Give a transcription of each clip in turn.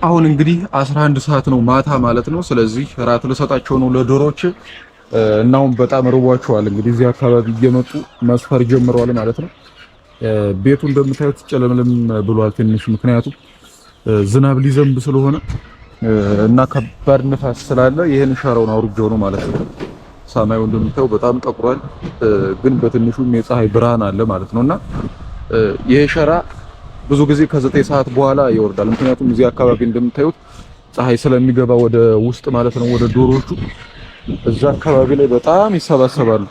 አሁን እንግዲህ 11 ሰዓት ነው ማታ ማለት ነው። ስለዚህ ራት ልሰጣቸው ነው ለዶሮዎች እና አሁን በጣም ርቧቸዋል። እንግዲህ እዚህ አካባቢ እየመጡ መስፈር ጀምረዋል ማለት ነው። ቤቱ እንደምታዩት ጨለምለም ብሏል ትንሽ፣ ምክንያቱም ዝናብ ሊዘንብ ስለሆነ እና ከባድ ንፋስ ስላለ ይሄን ሸራውን አውርጄው ነው ማለት ነው። ሰማዩ እንደምታየው በጣም ጠቁሯል፣ ግን በትንሹም የፀሐይ ብርሃን አለ ማለት ነውና ይሄ ሸራ ብዙ ጊዜ ከ9 ሰዓት በኋላ ይወርዳል። ምክንያቱም እዚህ አካባቢ እንደምታዩት ፀሐይ ስለሚገባ ወደ ውስጥ ማለት ነው ወደ ዶሮዎቹ እዛ አካባቢ ላይ በጣም ይሰባሰባሉ፣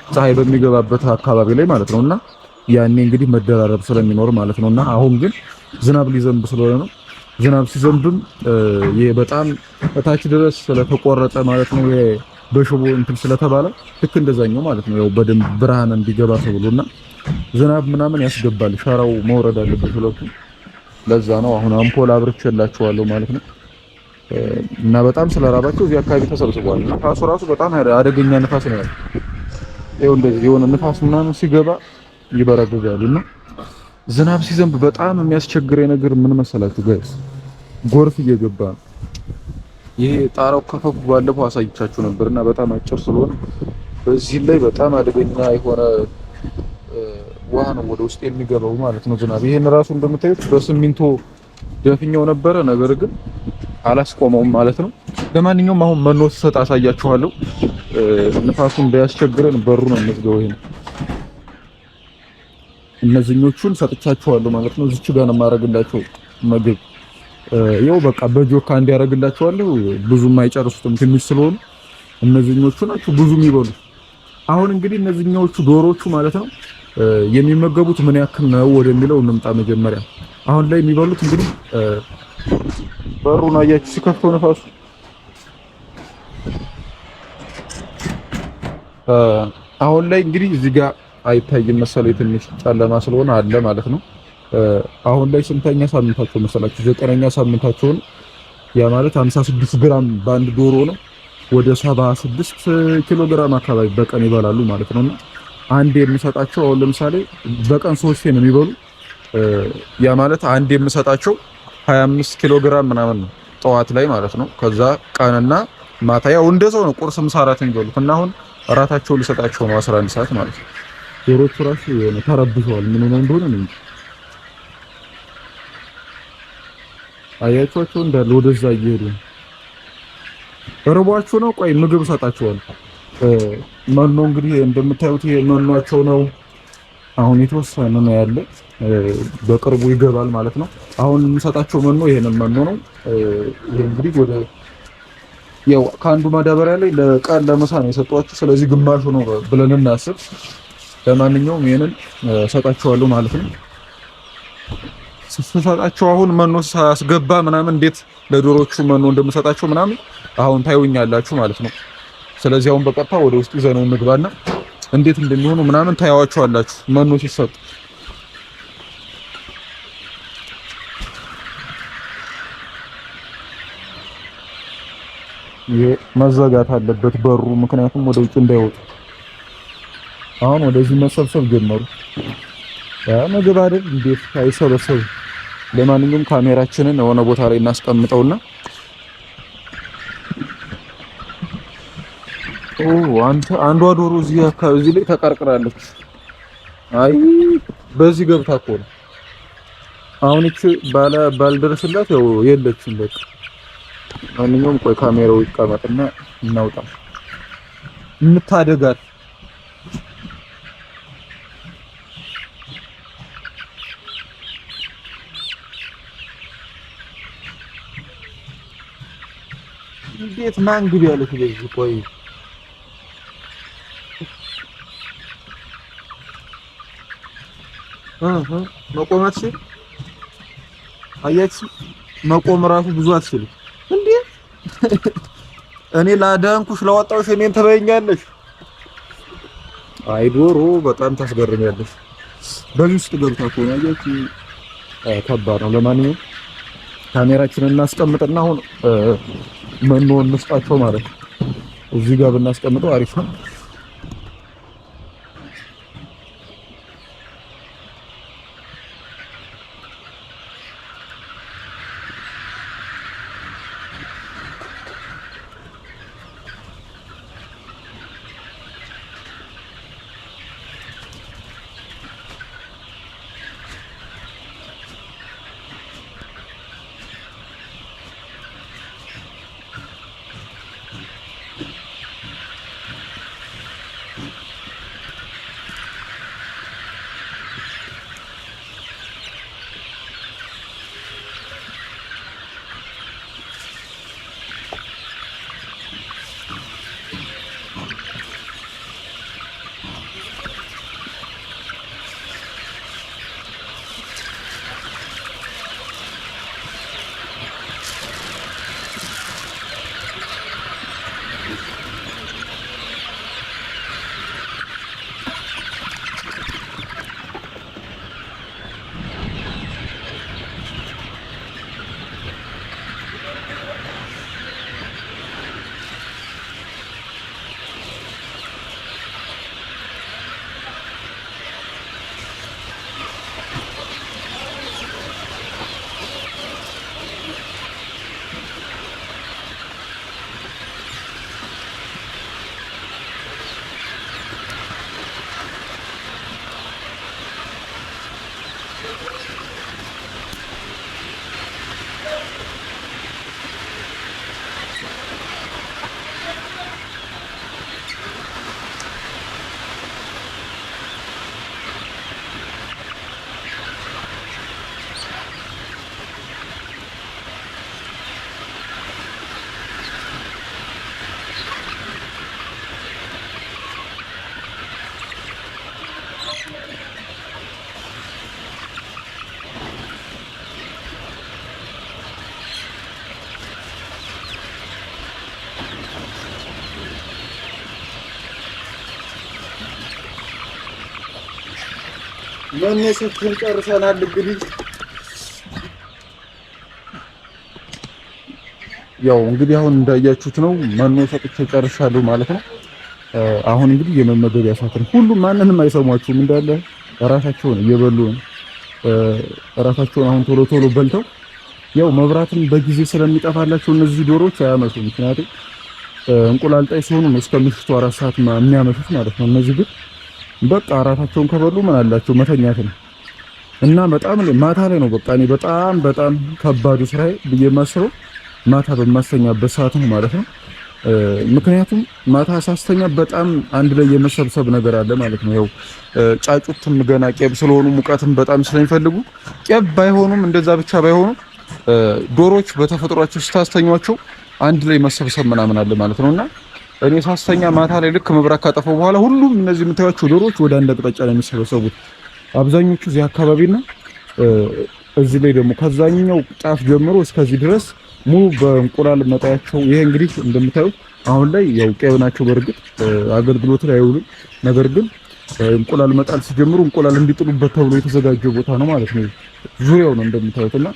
ፀሐይ በሚገባበት አካባቢ ላይ ማለት ነውና ያኔ እንግዲህ መደራረብ ስለሚኖር ማለት ነውና አሁን ግን ዝናብ ሊዘንብ ስለሆነ ነው። ዝናብ ሲዘንብም ይሄ በጣም እታች ድረስ ስለተቆረጠ ማለት ነው ይሄ በሽቦ እንትን ስለተባለ ልክ እንደዛኛው ማለት ነው ያው በደንብ ብርሃን እንዲገባ ተብሎና ዝናብ ምናምን ያስገባል። ሸራው መውረድ አለበት ሁለቱ። ለዛ ነው አሁን አምፖል አብርቼላቸዋለሁ ማለት ነው። እና በጣም ስለራባቸው እዚህ አካባቢ ተሰብስቧል። ንፋሱ ራሱ በጣም አደገኛ ንፋስ ነው ያለው። ይኸው እንደዚህ የሆነ ንፋስ ምናምን ሲገባ ይበረግጋሉና ዝናብ ሲዘንብ በጣም የሚያስቸግረኝ ነገር ምን መሰላችሁ ጋይስ? ጎርፍ እየገባ ነው። ይሄ ጣራው ከፈኩ ባለፈው አሳይቻችሁ ነበርና በጣም አጭር ስለሆነ በዚህ ላይ በጣም አደገኛ የሆነ ውሃ ነው ወደ ውስጥ የሚገባው ማለት ነው ዝናብ። ይሄን ራሱ እንደምታዩት በሲሚንቶ ደፍኛው ነበረ፣ ነገር ግን አላስቆመውም ማለት ነው። ለማንኛውም አሁን መኖ ስሰጥ አሳያችኋለሁ። ንፋሱ እንዳያስቸግረን በሩ ነው የምዝገው። ይሄን እነዚህኞቹን ሰጥቻችኋለሁ ማለት ነው። እዚች ጋር ነው የማደርግላቸው ምግብ። ይኸው በቃ በጆካ እንዲያደርግላችኋለሁ። ብዙም አይጨርሱትም ትንሽ ስለሆኑ እነዚህኞቹ ናቸው ብዙ የሚበሉ። አሁን እንግዲህ እነዚህኞቹ ዶሮቹ ማለት ነው የሚመገቡት ምን ያክል ነው ወደሚለው እንምጣ መጀመሪያ። አሁን ላይ የሚበሉት እንግዲህ በሩን አያችሁ ሲከፍተው ነፋሱ አሁን ላይ እንግዲህ እዚህ ጋር አይታይም መሰለኝ ትንሽ ጨለማ ስለሆነ አለ ማለት ነው። አሁን ላይ ስንተኛ ሳምንታቸው መሰላችሁ? 9ኛ ሳምንታቸውን። ያ ማለት 56 ግራም በአንድ ዶሮ ነው። ወደ 76 ኪሎ ግራም አካባቢ በቀን ይበላሉ ማለት ነውና አንድ የምሰጣቸው አሁን ለምሳሌ በቀን 3 ነው የሚበሉ። ያ ማለት አንድ የምሰጣቸው 25 ኪሎ ግራም ምናምን ነው ጠዋት ላይ ማለት ነው። ከዛ ቀንና ማታ ያው እንደዛው ነው ቁርስ፣ ምሳ፣ እራት የሚበሉት እና አሁን እራታቸው ሊሰጣቸው ነው 11 ሰዓት ማለት ነው። ዶሮቹ ራሱ የሆነ ተረብሸዋል። ምን ሆነ እንደሆነ ነው እንጂ አያቸዋቸው እንዳለ ወደዛ እየሄዱ እርቧቸው ነው። ቆይ ምግብ እሰጣቸዋለሁ። መኖ እንግዲህ እንደምታዩት ይሄ መኖአቸው ነው። አሁን የተወሰነ ነው ያለ፣ በቅርቡ ይገባል ማለት ነው። አሁን የምሰጣቸው መኖ ይሄንን መኖ ነው። ይሄ እንግዲህ ወደ ያው ከአንዱ ማዳበሪያ ላይ ለቃል ለምሳ ነው የሰጧቸው። ስለዚህ ግማሹ ነው ብለን እናስብ። ለማንኛውም ይሄንን ሰጣቸዋለሁ ማለት ነው። ስሰጣቸው አሁን መኖ ሳስገባ ምናምን እንዴት ለዶሮቹ መኖ እንደምሰጣቸው ምናምን አሁን ታዩኛላችሁ ማለት ነው። ስለዚህ አሁን በቀጥታ ወደ ውስጥ ይዘነው እንግባና እንዴት እንደሚሆኑ ምናምን ታያዋቸዋላችሁ መኖ ሲሰጡ። ይሄ መዘጋት አለበት በሩ፣ ምክንያቱም ወደ ውጭ እንዳይወጡ። አሁን ወደዚህ መሰብሰብ ጀመሩ። ያ ምግብ አይደል እንዴት አይሰበሰቡ። ለማንኛውም ካሜራችንን የሆነ ቦታ ላይ እናስቀምጠውና አንዷ ዶሮ እዚህ አካባቢ እዚህ ላይ ተቀርቅራለች። አይ በዚህ ገብታ እኮ ነው። አሁን እቺ ባልደረስላት ያው የለችም በቃ። ማንኛውም ቆይ ካሜራው ይቀመጥና እናውጣ እንታደጋት። እንዴት ማን ግብ ያለች በዚህ ቆይ መቆም አትችልም። አያችሁ መቆም ራሱ ብዙ አትችልም እንዴ! እኔ ላዳንኩሽ ላወጣሁሽ እኔን ትበይኛለሽ? አይ ዶሮ በጣም ታስገርሚያለሽ። በዚህ ውስጥ ገብታ እኮ ነው። አያችሁ ከባድ ነው። ለማንኛውም ካሜራችንን እናስቀምጥና አሁን መኖ እንስጣቸው ማለት ነው። እዚህ ጋር ብናስቀምጠው አሪፍ ነው። መኖ ሰጥተን ጨርሰናል። እንግዲህ ያው እንግዲህ አሁን እንዳያችሁት ነው መኖ ሰጥቼ ጨርሻለሁ ማለት ነው። አሁን እንግዲህ የመመገቢያ ሰዓት ነው። ሁሉም ማንንም አይሰሟችሁም እንዳለ ራሳቸውን እየበሉ ነው። ራሳቸውን አሁን ቶሎ ቶሎ በልተው ያው መብራትን በጊዜ ስለሚጠፋላቸው እነዚህ ዶሮዎች አያመሹም። ምክንያቱም እንቁላል ጣይ ሲሆኑ ነው እስከ ምሽቱ 4 ሰዓት የሚያመሹት ማለት ነው። እነዚህ ግን በቃ ራሳቸውን ከበሉ ምን አላቸው መተኛት ነው። እና በጣም ማታ ላይ ነው በቃ እኔ በጣም ከባዱ ስራዬ ብዬ የማስበው ማታ በማስተኛበት ሰዓት ነው ማለት ነው። ምክንያቱም ማታ ሳስተኛ በጣም አንድ ላይ የመሰብሰብ ነገር አለ ማለት ነው። ያው ጫጩትም ገና ቄብ ስለሆኑ ሙቀትም በጣም ስለሚፈልጉ ቄብ ባይሆኑም እንደዛ ብቻ ባይሆኑም ዶሮች በተፈጥሯቸው ስታስተኛቸው አንድ ላይ መሰብሰብ ምናምን አለ ማለት ነውና እኔ ሳስተኛ ማታ ላይ ልክ መብራት ካጠፋው በኋላ ሁሉም እነዚህ የምታዩቸው ዶሮች ወደ አንድ አቅጣጫ ላይ የሚሰበሰቡት አብዛኞቹ እዚህ አካባቢና እዚህ ላይ ደግሞ ከዛኛው ጫፍ ጀምሮ እስከዚህ ድረስ ሙሉ በእንቁላል መጣያቸው። ይሄ እንግዲህ እንደምታዩት አሁን ላይ ያው ቄብ ናቸው። በእርግጥ አገልግሎት ላይ አይውሉም። ነገር ግን እንቁላል መጣል ሲጀምሩ እንቁላል እንዲጥሉበት ተብሎ የተዘጋጀ ቦታ ነው ማለት ነው። ዙሪያው ነው እንደምታዩትና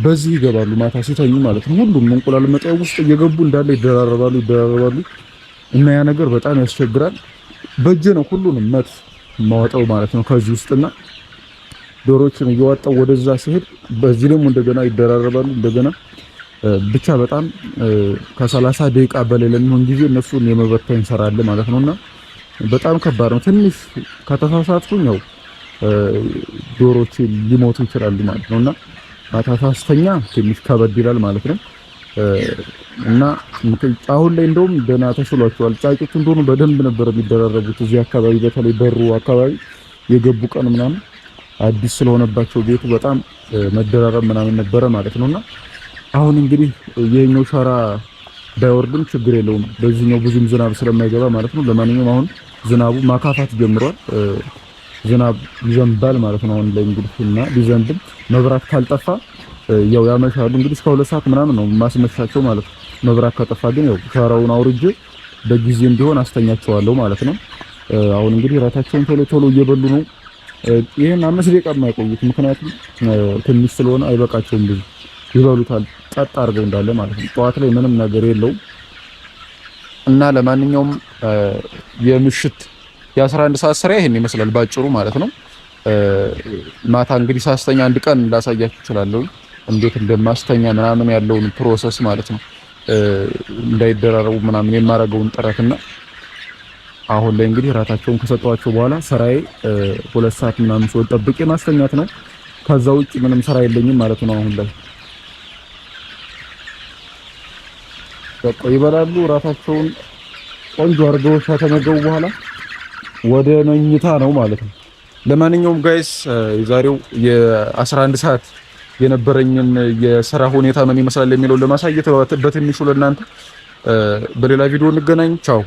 በዚህ ይገባሉ ማታ ሲተኙ ማለት ነው። ሁሉም እንቁላል መጣያው ውስጥ እየገቡ እንዳለ ይደራረባሉ እና ያ ነገር በጣም ያስቸግራል። በእጄ ነው ሁሉንም መት ማወጣው ማለት ነው ከዚህ ውስጥና ዶሮችን እየዋጣው ወደዛ ሲሄድ በዚህ ደግሞ እንደገና ይደራረባሉ እንደገና ብቻ በጣም ከ30 ደቂቃ በላይ ለሚሆን ጊዜ እነሱን የመበተን እንሰራለን ማለት ነውና በጣም ከባድ ነው። ትንሽ ከተሳሳትኩኝ ያው ዶሮች ሊሞቱ ይችላሉ ማለት ነውና ማታ ሳስተኛ ትንሽ ከበድ ይላል ማለት ነው። እና አሁን ላይ እንደውም ደህና ተሽሏቸዋል። ጫጩት እንደሆኑ በደንብ ነበር የሚደራረቡት እዚህ አካባቢ በተለይ በሩ አካባቢ የገቡ ቀን ምናምን አዲስ ስለሆነባቸው ቤቱ በጣም መደራረብ ምናምን ነበረ ማለት ነውና አሁን እንግዲህ የኛው ሸራ ባይወርድም ችግር የለውም በዚህኛው ብዙም ዝናብ ስለማይገባ ማለት ነው። ለማንኛውም አሁን ዝናቡ ማካፋት ጀምሯል። ዝናብ ይዘንባል ማለት ነው አሁን ላይ እንግዲህ እና ቢዘንብም መብራት ካልጠፋ ያው ያመሻሉ እንግዲህ እስከ 2 ሰዓት ምናምን ነው ማስመሻቸው ማለት ነው። መብራት ከጠፋ ግን ያው ሸራውን አውርጄ በጊዜ እንዲሆን አስተኛቸዋለሁ ማለት ነው። አሁን እንግዲህ ራታቸውን ቶሎ ቶሎ እየበሉ ነው። ይሄን 5 ደቂቃ የማይቆዩት ምክንያቱም ትንሽ ስለሆነ አይበቃቸውም ብዙ ይበሉታል ጸጥ አድርገው እንዳለ ማለት ነው። ጠዋት ላይ ምንም ነገር የለውም እና ለማንኛውም የምሽት የ11 ሰዓት ስራ ይሄን ይመስላል ባጭሩ ማለት ነው። ማታ እንግዲህ ሳስተኛ አንድ ቀን ላሳያችሁ እችላለሁ እንዴት እንደማስተኛ ምናምን ያለውን ፕሮሰስ ማለት ነው። እንዳይደራረቡ ምናምን የማረገውን ጥረትና አሁን ላይ እንግዲህ ራታቸውን ከሰጧቸው በኋላ ስራዬ 2 ሰዓት ምናምን ሰው ጠብቄ ማስተኛት ነው። ከዛ ውጭ ምንም ስራ የለኝም ማለት ነው። አሁን ላይ በቃ ይበላሉ ራታቸውን ቆንጆ አድርገው ከተመገቡ በኋላ ወደ መኝታ ነው ማለት ነው። ለማንኛውም ጋይስ የዛሬው የ11 ሰዓት የነበረኝን የሥራ ሁኔታ ምን ይመስላል የሚለው ለማሳየት በትንሹ ለእናንተ በሌላ ቪዲዮ እንገናኝ። ቻው።